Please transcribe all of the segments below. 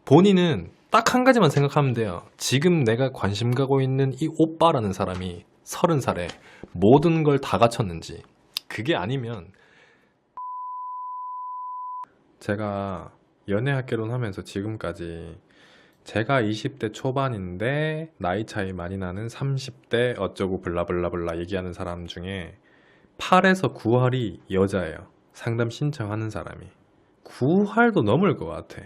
본인은 딱 한 가지만 생각하면 돼요. 지금 내가 관심 가고 있는 이 오빠라는 사람이 30살에 모든 걸 다 갖췄는지. 그게 아니면 제가 연애학 결혼하면서 지금까지 제가 20대 초반인데 나이 차이 많이 나는 30대 어쩌고 블라블라블라 얘기하는 사람 중에 8에서 9할이 여자예요. 상담 신청하는 사람이. 9할도 넘을 것 같아.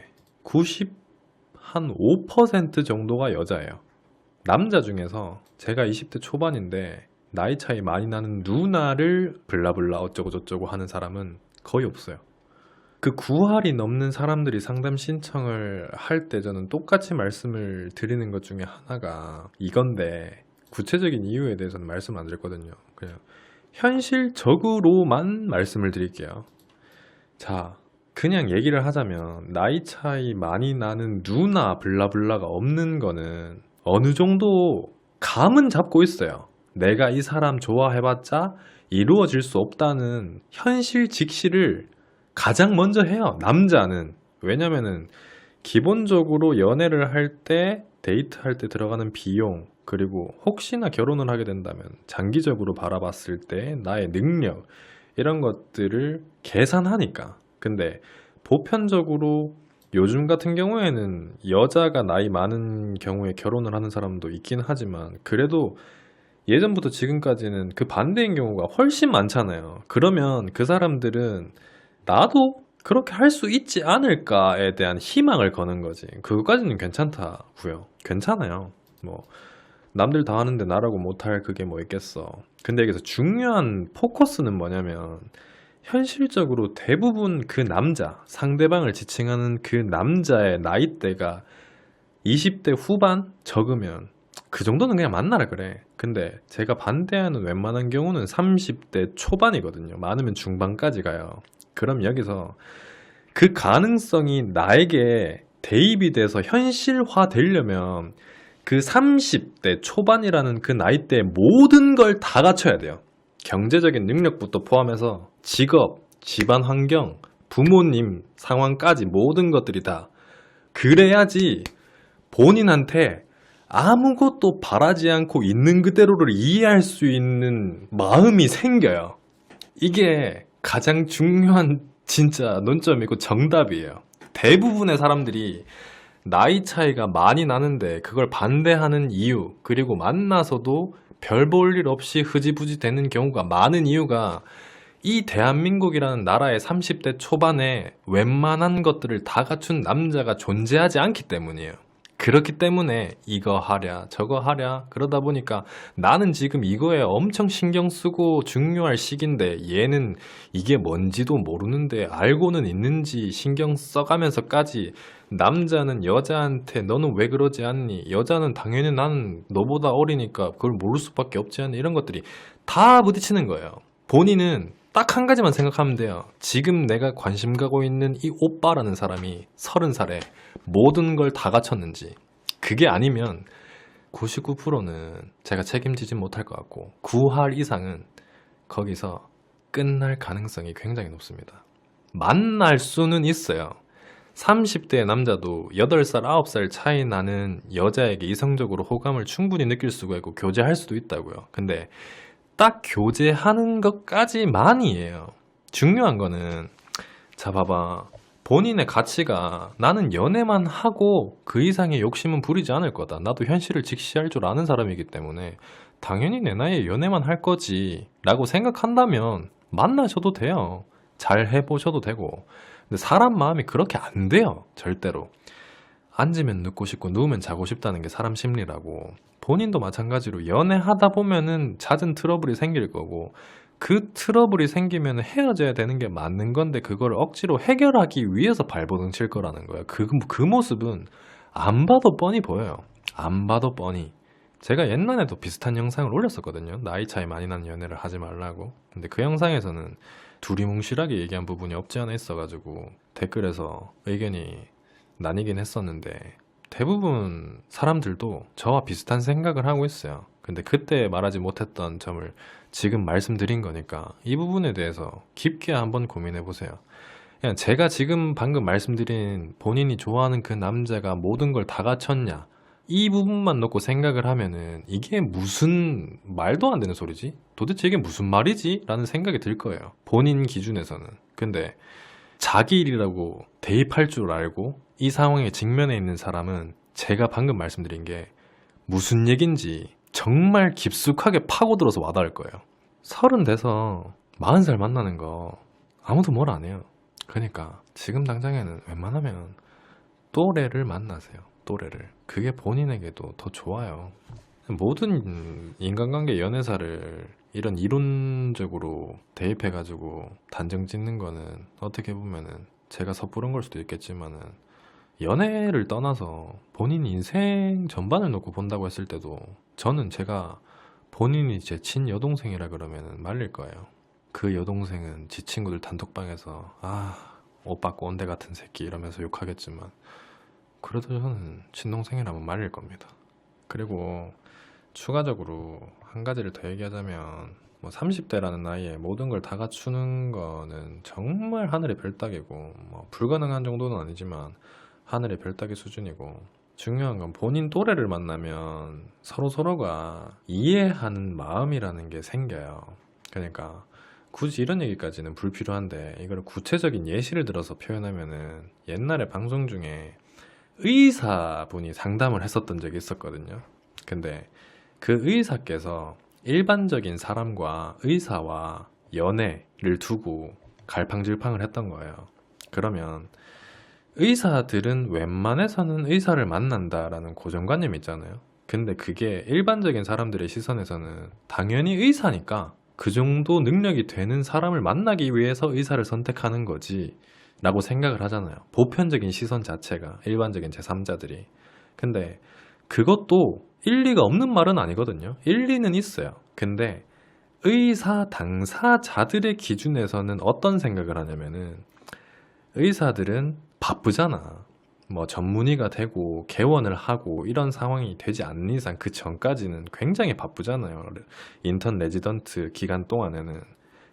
5% 정도가 여자예요. 남자 중에서 제가 20대 초반인데 나이 차이 많이 나는 누나를 블라블라 어쩌고 저쩌고 하는 사람은 거의 없어요. 그 9할이 넘는 사람들이 상담 신청을 할 때 저는 똑같이 말씀을 드리는 것 중에 하나가 이건데, 구체적인 이유에 대해서는 말씀 안 드렸거든요. 그냥 현실적으로만 말씀을 드릴게요. 자, 그냥 얘기를 하자면 나이 차이 많이 나는 누나 블라블라가 없는 거는 어느 정도 감은 잡고 있어요. 내가 이 사람 좋아해봤자 이루어질 수 없다는 현실 직시를 가장 먼저 해요, 남자는. 왜냐면은 기본적으로 연애를 할 때, 데이트할 때 들어가는 비용, 그리고 혹시나 결혼을 하게 된다면 장기적으로 바라봤을 때 나의 능력, 이런 것들을 계산하니까. 근데 보편적으로 요즘 같은 경우에는 여자가 나이 많은 경우에 결혼을 하는 사람도 있긴 하지만, 그래도 예전부터 지금까지는 그 반대인 경우가 훨씬 많잖아요. 그러면 그 사람들은 나도 그렇게 할 수 있지 않을까에 대한 희망을 거는 거지. 그거까지는 괜찮다고요. 괜찮아요. 뭐 남들 다 하는데 나라고 못할 그게 뭐 있겠어. 근데 여기서 중요한 포커스는 뭐냐면, 현실적으로 대부분 그 남자, 상대방을 지칭하는 그 남자의 나이대가 20대 후반 적으면 그 정도는 그냥 만나라 그래. 근데 제가 반대하는 웬만한 경우는 30대 초반이거든요. 많으면 중반까지 가요. 그럼 여기서 그 가능성이 나에게 대입이 돼서 현실화 되려면 그 30대 초반이라는 그 나이대에 모든 걸 다 갖춰야 돼요. 경제적인 능력부터 포함해서 직업, 집안 환경, 부모님 상황까지 모든 것들이 다. 그래야지 본인한테 아무것도 바라지 않고 있는 그대로를 이해할 수 있는 마음이 생겨요. 이게 가장 중요한 진짜 논점이고 정답이에요. 대부분의 사람들이 나이 차이가 많이 나는데 그걸 반대하는 이유, 그리고 만나서도 별 볼 일 없이 흐지부지 되는 경우가 많은 이유가, 이 대한민국이라는 나라의 30대 초반에 웬만한 것들을 다 갖춘 남자가 존재하지 않기 때문이에요. 그렇기 때문에 이거 하랴 저거 하랴 그러다 보니까 나는 지금 이거에 엄청 신경 쓰고 중요할 시기인데 얘는 이게 뭔지도 모르는데 알고는 있는지 신경 써가면서까지, 남자는 여자한테 너는 왜 그러지 않니? 여자는 당연히 나는 너보다 어리니까 그걸 모를 수밖에 없지 않니? 이런 것들이 다 부딪히는 거예요. 본인은 딱 한 가지만 생각하면 돼요. 지금 내가 관심 가고 있는 이 오빠라는 사람이 30살에 모든 걸 다 갖췄는지. 그게 아니면 99%는 제가 책임지지 못할 것 같고, 9할 이상은 거기서 끝날 가능성이 굉장히 높습니다. 만날 수는 있어요. 30대의 남자도 8살, 9살 차이 나는 여자에게 이성적으로 호감을 충분히 느낄 수가 있고 교제할 수도 있다고요. 근데 딱 교제하는 것까지만이에요. 중요한 거는, 자 봐봐, 본인의 가치가 나는 연애만 하고 그 이상의 욕심은 부리지 않을 거다, 나도 현실을 직시할 줄 아는 사람이기 때문에 당연히 내 나이에 연애만 할 거지 라고 생각한다면 만나셔도 돼요. 잘 해보셔도 되고. 근데 사람 마음이 그렇게 안 돼요, 절대로. 앉으면 눕고 싶고 누우면 자고 싶다는 게 사람 심리라고. 본인도 마찬가지로 연애하다 보면은 잦은 트러블이 생길 거고, 그 트러블이 생기면 헤어져야 되는 게 맞는 건데 그걸 억지로 해결하기 위해서 발버둥 칠 거라는 거야. 그 모습은 안 봐도 뻔히 보여요. 안 봐도 뻔히. 제가 옛날에도 비슷한 영상을 올렸었거든요. 나이 차이 많이 나는 연애를 하지 말라고. 근데 그 영상에서는 두리뭉실하게 얘기한 부분이 없지 않아 있어가지고 댓글에서 의견이 나뉘긴 했었는데, 대부분 사람들도 저와 비슷한 생각을 하고 있어요. 근데 그때 말하지 못했던 점을 지금 말씀드린 거니까 이 부분에 대해서 깊게 한번 고민해 보세요. 그냥 제가 지금 방금 말씀드린 본인이 좋아하는 그 남자가 모든 걸 다 갖췄냐, 이 부분만 놓고 생각을 하면은 이게 무슨 말도 안 되는 소리지? 도대체 이게 무슨 말이지? 라는 생각이 들 거예요. 본인 기준에서는. 근데 자기 일이라고 대입할 줄 알고 이 상황에 직면해 있는 사람은 제가 방금 말씀드린 게 무슨 얘긴지 정말 깊숙하게 파고들어서 와닿을 거예요. 30 돼서 40살 만나는 거 아무도 뭘 안 해요. 그러니까 지금 당장에는 웬만하면 또래를 만나세요. 또래를. 그게 본인에게도 더 좋아요. 모든 인간관계 연애사를 이런 이론적으로 대입해가지고 단정 짓는 거는 어떻게 보면은 제가 섣부른 걸 수도 있겠지만은 연애를 떠나서 본인 인생 전반을 놓고 본다고 했을 때도 저는 제가 본인이 제 친여동생이라 그러면은 말릴 거예요. 그 여동생은 지 친구들 단톡방에서 오빠 꼰대 같은 새끼 이러면서 욕하겠지만 그래도 저는 친동생이라면 말릴 겁니다. 그리고 추가적으로 한 가지를 더 얘기하자면 뭐 30대라는 나이에 모든 걸 다 갖추는 거는 정말 하늘의 별 따기고 뭐 불가능한 정도는 아니지만 하늘의 별 따기 수준이고 중요한 건 본인 또래를 만나면 서로서로가 이해하는 마음이라는 게 생겨요. 그러니까 굳이 이런 얘기까지는 불필요한데 이걸 구체적인 예시를 들어서 표현하면은 옛날에 방송 중에 의사분이 상담을 했었던 적이 있었거든요. 근데 그 의사께서 일반적인 사람과 의사와 연애를 두고 갈팡질팡을 했던 거예요. 그러면 의사들은 웬만해서는 의사를 만난다라는 고정관념이 있잖아요. 근데 그게 일반적인 사람들의 시선에서는 당연히 의사니까 그 정도 능력이 되는 사람을 만나기 위해서 의사를 선택하는 거지 라고 생각을 하잖아요. 보편적인 시선 자체가 일반적인 제3자들이. 근데 그것도 일리가 없는 말은 아니거든요. 일리는 있어요. 근데 의사 당사자들의 기준에서는 어떤 생각을 하냐면은 의사들은 바쁘잖아. 뭐 전문의가 되고 개원을 하고 이런 상황이 되지 않는 이상 그 전까지는 굉장히 바쁘잖아요. 인턴 레지던트 기간 동안에는.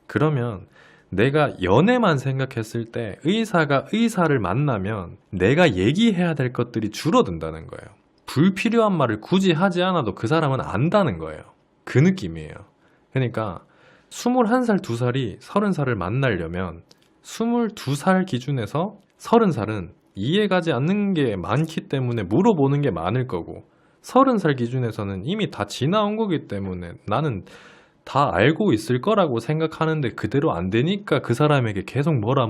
그러면 내가 연애만 생각했을 때 의사가 의사를 만나면 내가 얘기해야 될 것들이 줄어든다는 거예요. 불필요한 말을 굳이 하지 않아도 그 사람은 안다는 거예요. 그 느낌이에요. 그러니까 21살, 2살이 30살을 만나려면 22살 기준에서 30살은 이해가지 않는 게 많기 때문에 물어보는 게 많을 거고 30살 기준에서는 이미 다 지나온 거기 때문에 나는 다 알고 있을 거라고 생각하는데 그대로 안 되니까 그 사람에게 계속 뭐라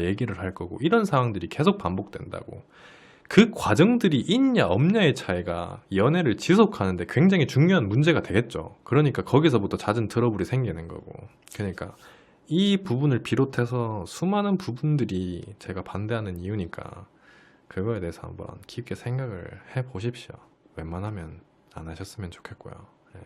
얘기를 할 거고 이런 상황들이 계속 반복된다고. 그 과정들이 있냐 없냐의 차이가 연애를 지속하는데 굉장히 중요한 문제가 되겠죠. 그러니까 거기서부터 잦은 트러블이 생기는 거고. 그러니까 이 부분을 비롯해서 수많은 부분들이 제가 반대하는 이유니까 그거에 대해서 한번 깊게 생각을 해보십시오. 웬만하면 안 하셨으면 좋겠고요. 예.